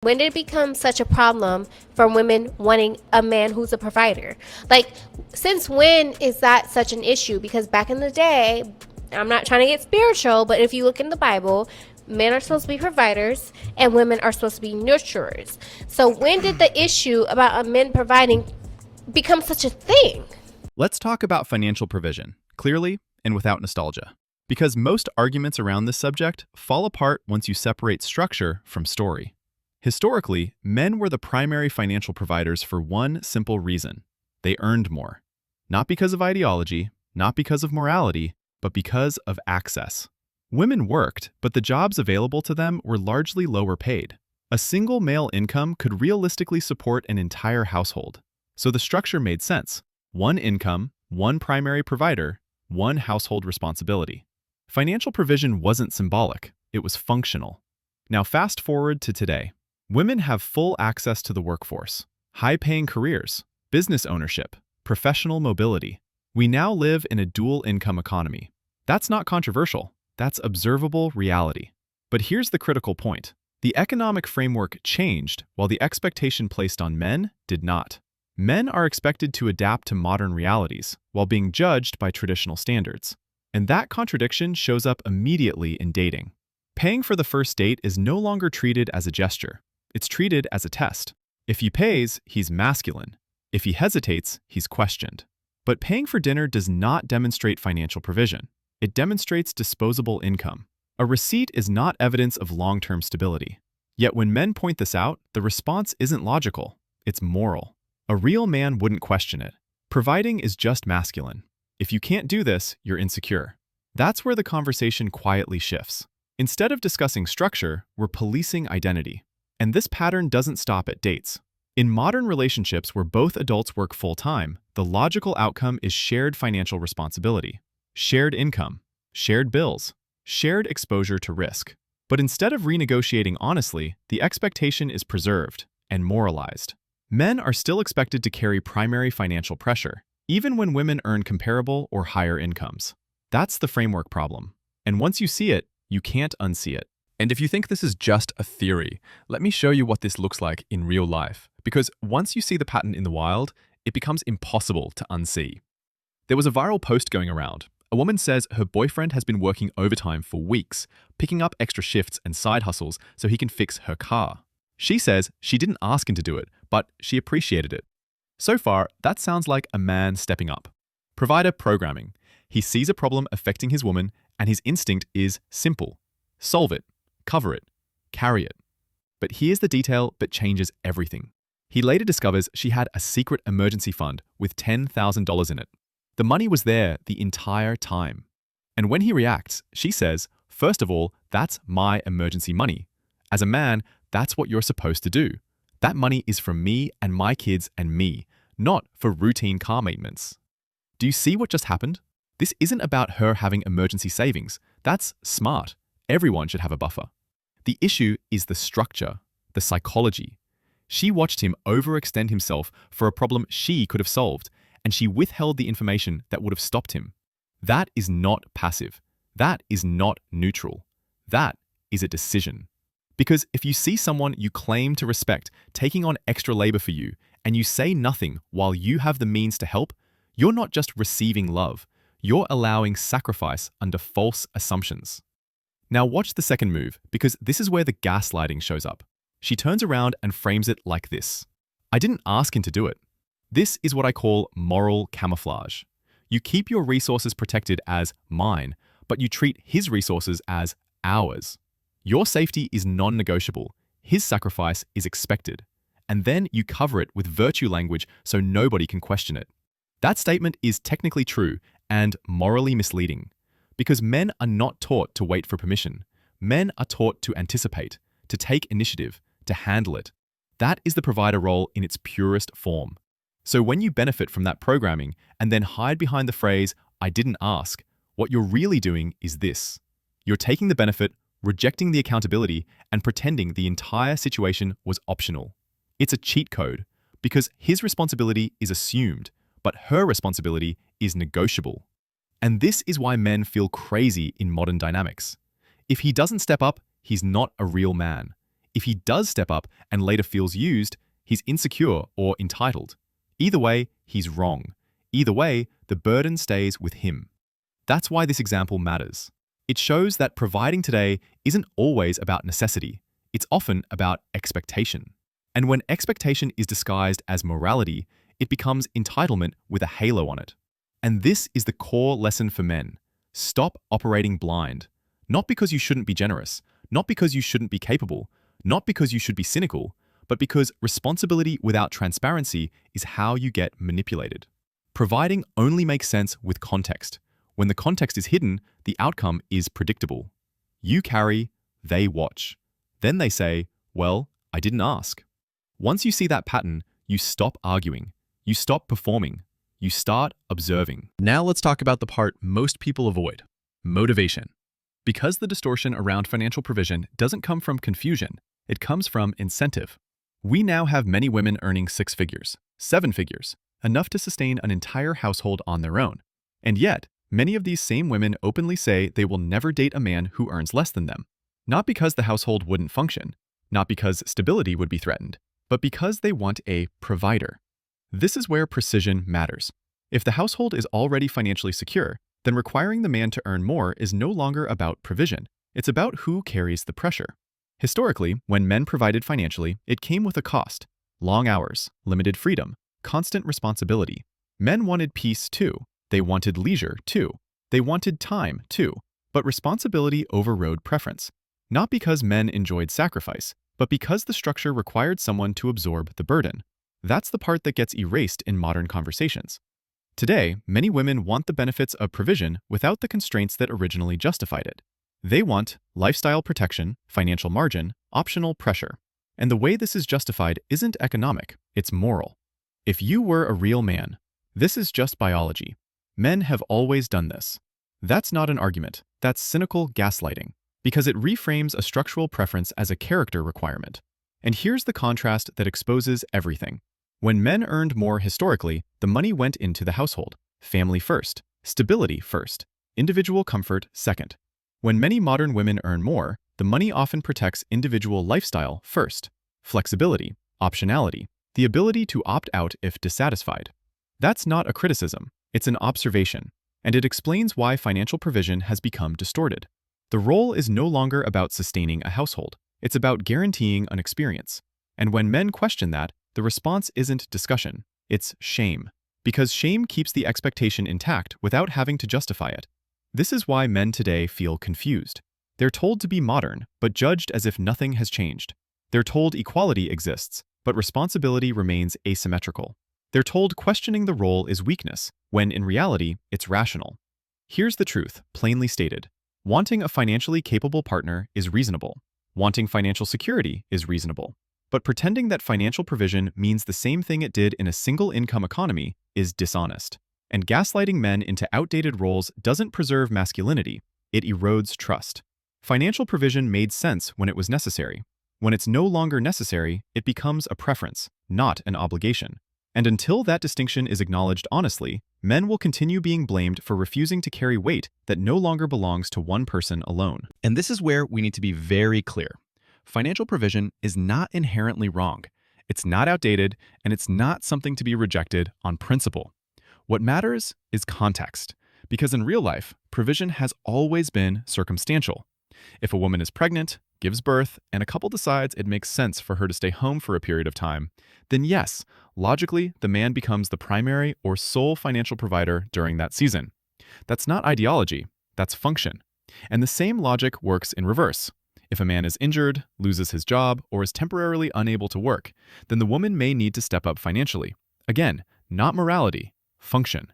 When did it become such a problem for women wanting a man who's a provider? Like, since when is that such an issue? Because back in the day, I'm not trying to get spiritual, but if you look in the Bible, men are supposed to be providers and women are supposed to be nurturers. So when did the issue about a men providing become such a thing? Let's talk about financial provision, clearly and without nostalgia. Because most arguments around this subject fall apart once you separate structure from story. Historically, men were the primary financial providers for one simple reason. They earned more. Not because of ideology, not because of morality, but because of access. Women worked, but the jobs available to them were largely lower paid. A single male income could realistically support an entire household. So the structure made sense. One income, one primary provider, one household responsibility. Financial provision wasn't symbolic, it was functional. Now fast forward to today. Women have full access to the workforce, high-paying careers, business ownership, professional mobility. We now live in a dual-income economy. That's not controversial. That's observable reality. But here's the critical point. The economic framework changed while the expectation placed on men did not. Men are expected to adapt to modern realities while being judged by traditional standards. And that contradiction shows up immediately in dating. Paying for the first date is no longer treated as a gesture. It's treated as a test. If he pays, he's masculine. If he hesitates, he's questioned. But paying for dinner does not demonstrate financial provision. It demonstrates disposable income. A receipt is not evidence of long-term stability. Yet when men point this out, the response isn't logical. It's moral. A real man wouldn't question it. Providing is just masculine. If you can't do this, you're insecure. That's where the conversation quietly shifts. Instead of discussing structure, we're policing identity. And this pattern doesn't stop at dates. In modern relationships where both adults work full-time, the logical outcome is shared financial responsibility, shared income, shared bills, shared exposure to risk. But instead of renegotiating honestly, the expectation is preserved and moralized. Men are still expected to carry primary financial pressure, even when women earn comparable or higher incomes. That's the framework problem. And once you see it, you can't unsee it. And if you think this is just a theory, let me show you what this looks like in real life. Because once you see the pattern in the wild, it becomes impossible to unsee. There was a viral post going around. A woman says her boyfriend has been working overtime for weeks, picking up extra shifts and side hustles so he can fix her car. She says she didn't ask him to do it, but she appreciated it. So far, that sounds like a man stepping up. Provider programming. He sees a problem affecting his woman, and his instinct is simple. Solve it. Cover it, carry it. But here's the detail that changes everything. He later discovers she had a secret emergency fund with $10,000 in it. The money was there the entire time. And when he reacts, she says, first of all, that's my emergency money. As a man, that's what you're supposed to do. That money is for me and my kids and me, not for routine car maintenance. Do you see what just happened? This isn't about her having emergency savings. That's smart. Everyone should have a buffer. The issue is the structure, the psychology. She watched him overextend himself for a problem she could have solved, and she withheld the information that would have stopped him. That is not passive. That is not neutral. That is a decision. Because if you see someone you claim to respect taking on extra labor for you, and you say nothing while you have the means to help, you're not just receiving love, you're allowing sacrifice under false assumptions. Now watch the second move, because this is where the gaslighting shows up. She turns around and frames it like this. I didn't ask him to do it. This is what I call moral camouflage. You keep your resources protected as mine, but you treat his resources as ours. Your safety is non-negotiable. His sacrifice is expected. And then you cover it with virtue language so nobody can question it. That statement is technically true and morally misleading. Because men are not taught to wait for permission. Men are taught to anticipate, to take initiative, to handle it. That is the provider role in its purest form. So when you benefit from that programming and then hide behind the phrase, I didn't ask, what you're really doing is this. You're taking the benefit, rejecting the accountability, and pretending the entire situation was optional. It's a cheat code, because his responsibility is assumed, but her responsibility is negotiable. And this is why men feel crazy in modern dynamics. If he doesn't step up, he's not a real man. If he does step up and later feels used, he's insecure or entitled. Either way, he's wrong. Either way, the burden stays with him. That's why this example matters. It shows that providing today isn't always about necessity. It's often about expectation. And when expectation is disguised as morality, it becomes entitlement with a halo on it. And this is the core lesson for men. Stop operating blind. Not because you shouldn't be generous, not because you shouldn't be capable, not because you should be cynical, but because responsibility without transparency is how you get manipulated. Providing only makes sense with context. When the context is hidden, the outcome is predictable. You carry, they watch. Then they say, well, I didn't ask. Once you see that pattern, you stop arguing. You stop performing. You start observing. Now let's talk about the part most people avoid: motivation. Because the distortion around financial provision doesn't come from confusion, it comes from incentive. We now have many women earning 6 figures, 7 figures, enough to sustain an entire household on their own. And yet, many of these same women openly say they will never date a man who earns less than them. Not because the household wouldn't function, not because stability would be threatened, but because they want a provider. This is where precision matters. If the household is already financially secure, then requiring the man to earn more is no longer about provision. It's about who carries the pressure. Historically, when men provided financially, it came with a cost: long hours, limited freedom, constant responsibility. Men wanted peace too. They wanted leisure too. They wanted time too. But responsibility overrode preference. Not because men enjoyed sacrifice, but because the structure required someone to absorb the burden. That's the part that gets erased in modern conversations. Today, many women want the benefits of provision without the constraints that originally justified it. They want lifestyle protection, financial margin, optional pressure. And the way this is justified isn't economic, it's moral. If you were a real man, this is just biology. Men have always done this. That's not an argument, that's cynical gaslighting, because it reframes a structural preference as a character requirement. And here's the contrast that exposes everything. When men earned more historically, the money went into the household. Family first, stability first, individual comfort second. When many modern women earn more, the money often protects individual lifestyle first. Flexibility, optionality, the ability to opt out if dissatisfied. That's not a criticism, it's an observation, and it explains why financial provision has become distorted. The role is no longer about sustaining a household, it's about guaranteeing an experience. And when men question that, the response isn't discussion, it's shame. Because shame keeps the expectation intact without having to justify it. This is why men today feel confused. They're told to be modern, but judged as if nothing has changed. They're told equality exists, but responsibility remains asymmetrical. They're told questioning the role is weakness, when in reality, it's rational. Here's the truth, plainly stated. Wanting a financially capable partner is reasonable. Wanting financial security is reasonable. But pretending that financial provision means the same thing it did in a single-income economy is dishonest. And gaslighting men into outdated roles doesn't preserve masculinity, it erodes trust. Financial provision made sense when it was necessary. When it's no longer necessary, it becomes a preference, not an obligation. And until that distinction is acknowledged honestly, men will continue being blamed for refusing to carry weight that no longer belongs to one person alone. And this is where we need to be very clear. Financial provision is not inherently wrong. It's not outdated, and it's not something to be rejected on principle. What matters is context, because in real life, provision has always been circumstantial. If a woman is pregnant, gives birth, and a couple decides it makes sense for her to stay home for a period of time, then yes, logically, the man becomes the primary or sole financial provider during that season. That's not ideology, that's function. And the same logic works in reverse. If a man is injured, loses his job, or is temporarily unable to work, then the woman may need to step up financially. Again, not morality, function.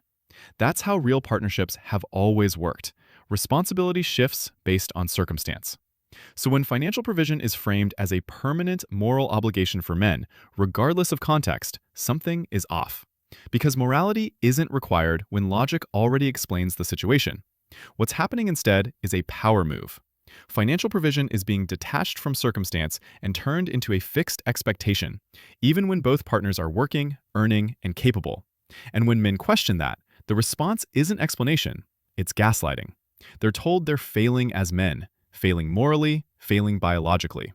That's how real partnerships have always worked. Responsibility shifts based on circumstance. So when financial provision is framed as a permanent moral obligation for men, regardless of context, something is off. Because morality isn't required when logic already explains the situation. What's happening instead is a power move. Financial provision is being detached from circumstance and turned into a fixed expectation, even when both partners are working, earning, and capable. And when men question that, the response isn't explanation, it's gaslighting. They're told they're failing as men, failing morally, failing biologically.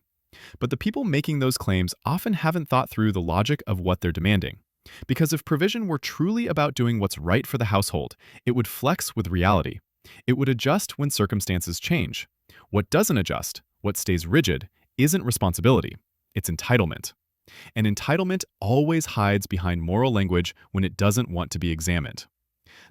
But the people making those claims often haven't thought through the logic of what they're demanding. Because if provision were truly about doing what's right for the household, it would flex with reality. It would adjust when circumstances change. What doesn't adjust, what stays rigid, isn't responsibility. It's entitlement. And entitlement always hides behind moral language when it doesn't want to be examined.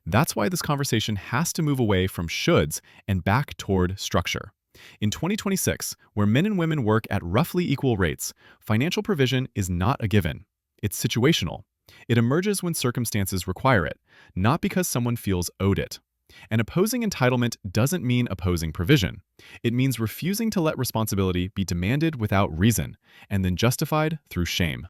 That's why this conversation has to move away from shoulds and back toward structure. In 2026, where men and women work at roughly equal rates, financial provision is not a given. It's situational. It emerges when circumstances require it, not because someone feels owed it. And opposing entitlement doesn't mean opposing provision. It means refusing to let responsibility be demanded without reason, and then justified through shame.